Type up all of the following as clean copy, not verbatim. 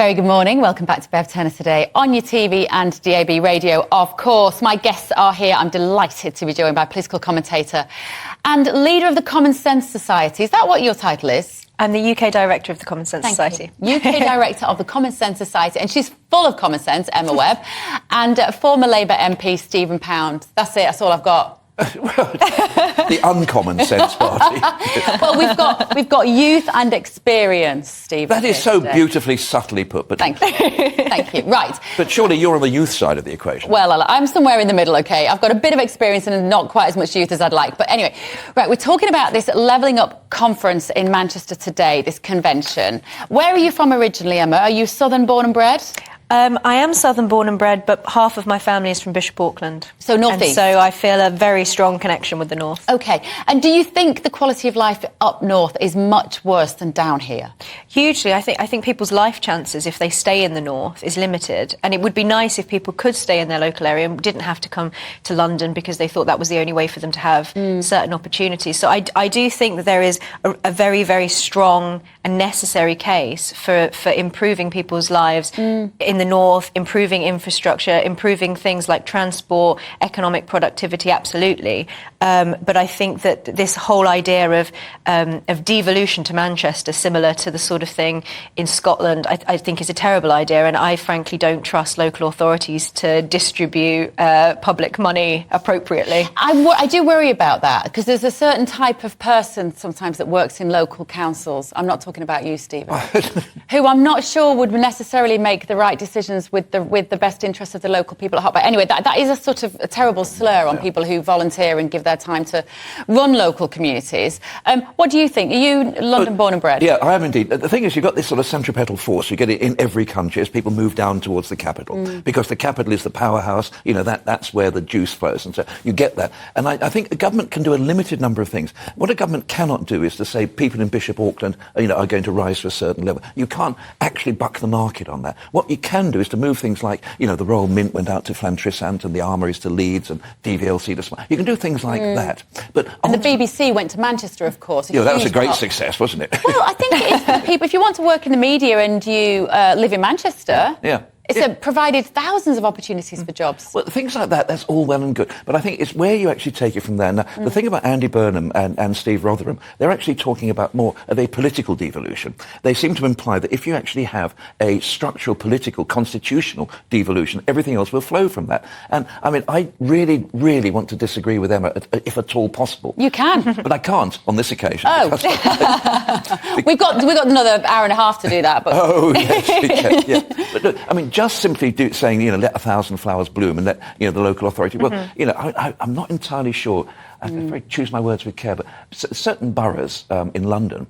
Very good morning. Welcome back to Bev Turner Today on your TV and DAB radio, of course. My guests are here. I'm delighted to be joined by political commentator and leader of the Common Sense Society. Is that what your title is? I'm the UK Director of the Common Sense Society. UK Director of the Common Sense Society, and she's full of common sense, Emma Webb, and former Labour MP Stephen Pound. That's it, that's all I've got. The uncommon sense party. Well, we've got youth and experience, Steve. That is so beautifully, subtly put. But thank you, thank you. Right. But surely you're on the youth side of the equation. Well, I'm somewhere in the middle. Okay, I've got a bit of experience and not quite as much youth as I'd like. But anyway, right, we're talking about this Levelling Up conference in Manchester today. This convention. Where are you from originally, Emma? Are you Southern born and bred? I am Southern born and bred, but half of my family is from Bishop Auckland. So north east. So I feel a very strong connection with the north. OK. And do you think the quality of life up north is much worse than down here? Hugely. I think people's life chances, if they stay in the north, is limited. And it would be nice if people could stay in their local area and didn't have to come to London because they thought that was the only way for them to have certain opportunities. So I do think that there is a very, very strong and necessary case for improving people's lives in the north, improving infrastructure, improving things like transport, economic productivity, absolutely. But I think that this whole idea of devolution to Manchester, similar to the sort of thing in Scotland, I think is a terrible idea, and I frankly don't trust local authorities to distribute public money appropriately. I do worry about that, because there's a certain type of person sometimes that works in local councils. I'm not talking about you, Stephen, who I'm not sure would necessarily make the right decisions with the best interests of the local people at heart. But anyway, that is a sort of a terrible slur on people who volunteer and give their time to run local communities. What do you think? Are you London born and bred? Yeah, I am indeed. The thing is, you've got this sort of centripetal force. You get it in every country as people move down towards the capital, because the capital is the powerhouse. You know, that's where the juice flows, and so you get that. And I think the government can do a limited number of things. What a government cannot do is to say people in Bishop Auckland, are going to rise to a certain level. You can't actually buck the market on that. What you can do is to move things like, the Royal Mint went out to Llantrisant and the Armouries to Leeds and DVLC to Smart. You can do things like that. But and the BBC went to Manchester, of course. That was a great success, wasn't it? Well, I think it is for people. If you want to work in the media and you live in Manchester... Yeah. It's provided thousands of opportunities for jobs. Well, things like that, that's all well and good. But I think it's where you actually take it from there. Now, the thing about Andy Burnham and Steve Rotherham, they're actually talking about more of a political devolution. They seem to imply that if you actually have a structural, political, constitutional devolution, everything else will flow from that. And, I really, really want to disagree with Emma, if at all possible. You can. But I can't on this occasion. Oh. We've got another hour and a half to do that. But... Oh, yes, yeah. But look, just simply saying, let 1,000 flowers bloom and let, the local authority... Well, I'm not entirely sure. I choose my words with care, but certain boroughs in London,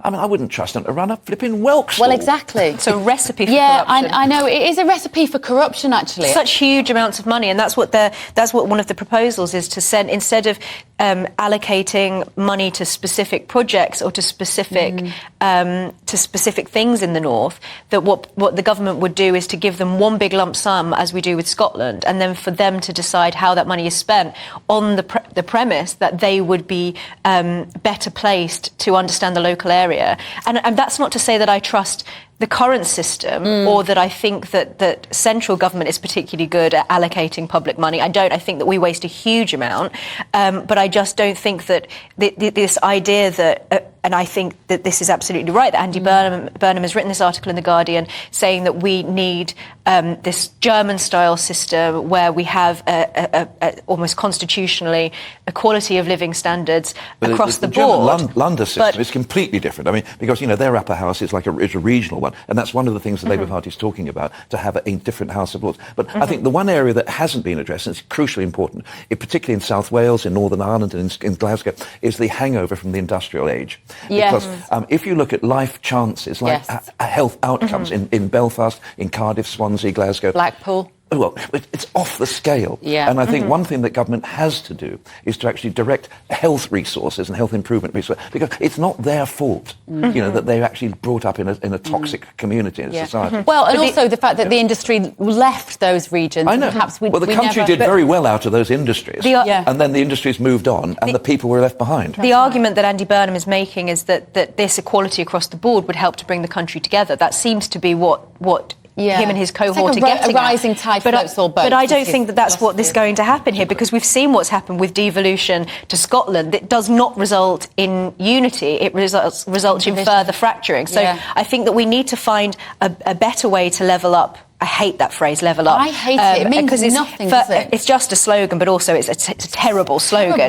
I wouldn't trust them to run a flipping whelk stall. Well, exactly. It's a recipe for corruption. Yeah, I know. It is a recipe for corruption, actually. Such huge amounts of money, and that's what one of the proposals is, to send, instead of allocating money to specific projects or to specific things in the north, that what the government would do is to give them one big lump sum, as we do with Scotland, and then for them to decide how that money is spent on the premise that they would be better placed to understand the local area. And that's not to say that I trust the current system or that I think that central government is particularly good at allocating public money. I don't. I think that we waste a huge amount. But I just don't think that this idea that... and I think that this is absolutely right, that Andy Burnham has written this article in The Guardian saying that we need this German-style system where we have almost constitutionally equality of living standards across the board. German London system is completely different. Because, their upper house is like a regional one, and that's one of the things the Labour Party is talking about, to have a different House of Lords. But I think the one area that hasn't been addressed, and it's crucially important, particularly in South Wales, in Northern Ireland and in Glasgow, is the hangover from the industrial age. Yes. Because if you look at life chances, like health outcomes in Belfast, in Cardiff, Swansea, Glasgow... Blackpool. well, it's off the scale. Yeah. And I think one thing that government has to do is to actually direct health resources and health improvement resources, because it's not their fault, that they're actually brought up in a toxic community in society. Well, and also the fact that the industry left those regions. I know. Perhaps the country did very well out of those industries. And then the industries moved on and the people were left behind. The argument that Andy Burnham is making is that this equality across the board would help to bring the country together. That seems to be what him and his cohort are getting a rising tide floats all boats. But I don't think that's what is going to happen here, because we've seen what's happened with devolution to Scotland. It does not result in unity. It results in further fracturing. So I think that we need to find a better way to level up. I hate that phrase, level up. I hate it. It means nothing, does it? It's just a slogan, but also it's a terrible slogan.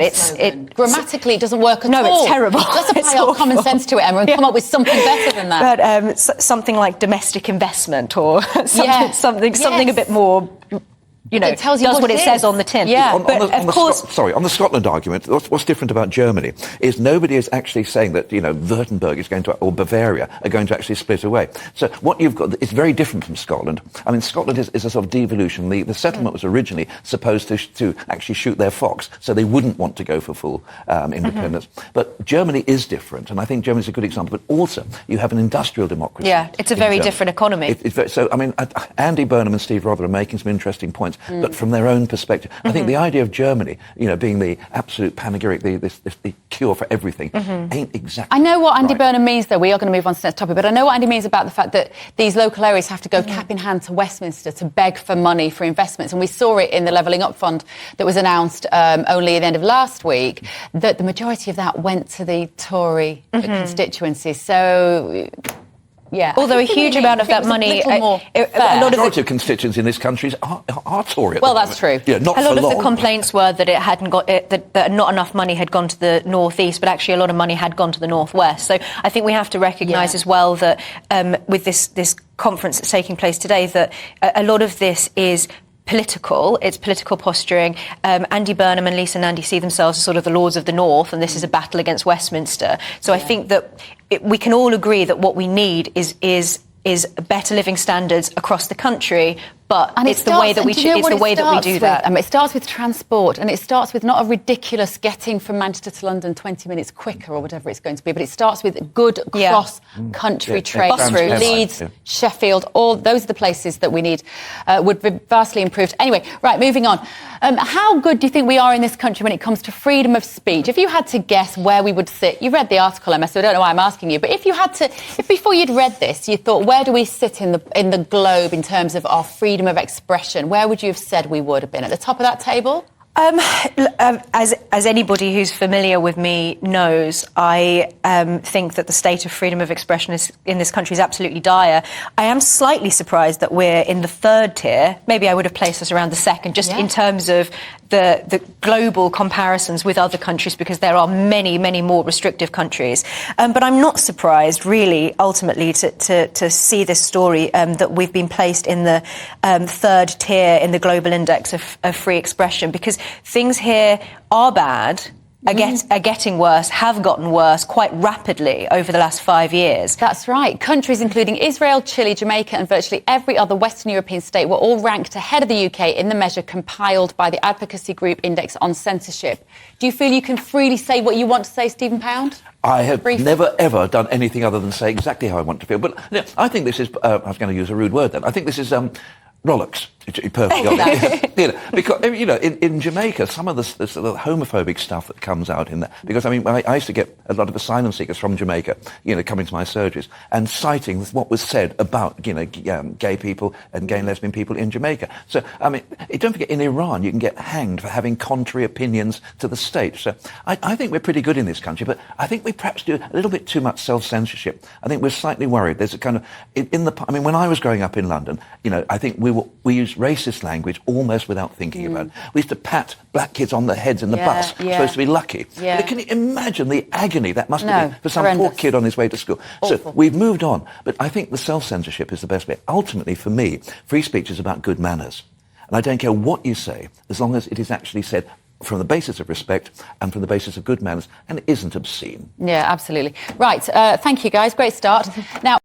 Grammatically, it doesn't work at all. No, it's terrible. Let's apply our common sense to it, Emma, and come up with something better than that. But something like domestic investment or something a bit more... it tells you does what it is. Says on the tin. Yeah. On the Scotland argument, what's different about Germany is nobody is actually saying that, Württemberg is going to, or Bavaria are going to actually split away. So what you've got is very different from Scotland. I mean, Scotland is a sort of devolution. The settlement was originally supposed to actually shoot their fox, so they wouldn't want to go for full independence. But Germany is different, and I think Germany's a good example. But also, you have an industrial democracy. Yeah, it's a very different economy. Andy Burnham and Steve Rother are making some interesting points. But from their own perspective, I think the idea of Germany, being the absolute panegyric, the cure for everything, ain't exactly. I know what Andy right. Burnham means, though. We are going to move on to the next topic, but I know what Andy means about the fact that these local areas have to go cap in hand to Westminster to beg for money for investments, and we saw it in the Levelling Up Fund that was announced only at the end of last week. That the majority of that went to the Tory constituency. So. Yeah. Although a huge amount of that money, a lot the majority of constituents in this country are Tory. Well, that's true. Yeah, not a lot for of long. the complaints were that it hadn't got that not enough money had gone to the northeast, but actually a lot of money had gone to the northwest. So I think we have to recognise as well that with this conference that's taking place today, that a lot of this is political. It's political posturing. Andy Burnham and Lisa Nandy see themselves as sort of the lords of the north, and this is a battle against Westminster. So I think that we can all agree that what we need is better living standards across the country. But it's the way that we do that. It starts with transport, and it starts with not a ridiculous getting from Manchester to London 20 minutes quicker or whatever it's going to be, but it starts with good cross-country trade through Leeds, Sheffield. All those are the places that we need would be vastly improved. Anyway, right, moving on. How good do you think we are in this country when it comes to freedom of speech? If you had to guess where we would sit, you read the article, Emma, so I don't know why I'm asking you, but if before you'd read this, you thought, where do we sit in the globe in terms of our freedom of expression, where would you have said we would have been? At the top of that table? As anybody who's familiar with me knows, I think that the state of freedom of expression in this country is absolutely dire. I am slightly surprised that we're in the third tier. Maybe I would have placed us around the second, just in terms of the global comparisons with other countries, because there are many, many more restrictive countries. But I'm not surprised, really, ultimately, to see this story that we've been placed in the third tier in the global index of free expression, because things here are bad, are getting worse, have gotten worse quite rapidly over the last 5 years. That's right. Countries including Israel, Chile, Jamaica and virtually every other Western European state were all ranked ahead of the UK in the measure compiled by the advocacy group Index on Censorship. Do you feel you can freely say what you want to say, Stephen Pound? I have never, ever done anything other than say exactly how I want to feel. But I think this is, I was going to use a rude word then, I think this is Rollocks, perfectly honest. Because in Jamaica, some of the sort of homophobic stuff that comes out in there. Because I used to get a lot of asylum seekers from Jamaica, coming to my surgeries and citing what was said about gay people and gay and lesbian people in Jamaica. So don't forget, in Iran you can get hanged for having contrary opinions to the state. So I think we're pretty good in this country, but I think we perhaps do a little bit too much self-censorship. I think we're slightly worried. There's a kind of when I was growing up in London, I think we used racist language almost without thinking about it. We used to pat black kids on the heads in the bus, supposed to be lucky. Yeah. But can you imagine the agony that must have been for some poor kid on his way to school? Awful. So we've moved on, but I think the self-censorship is the best way. Ultimately, for me, free speech is about good manners. And I don't care what you say, as long as it is actually said from the basis of respect and from the basis of good manners and isn't obscene. Yeah, absolutely. Right, thank you guys, great start. Now.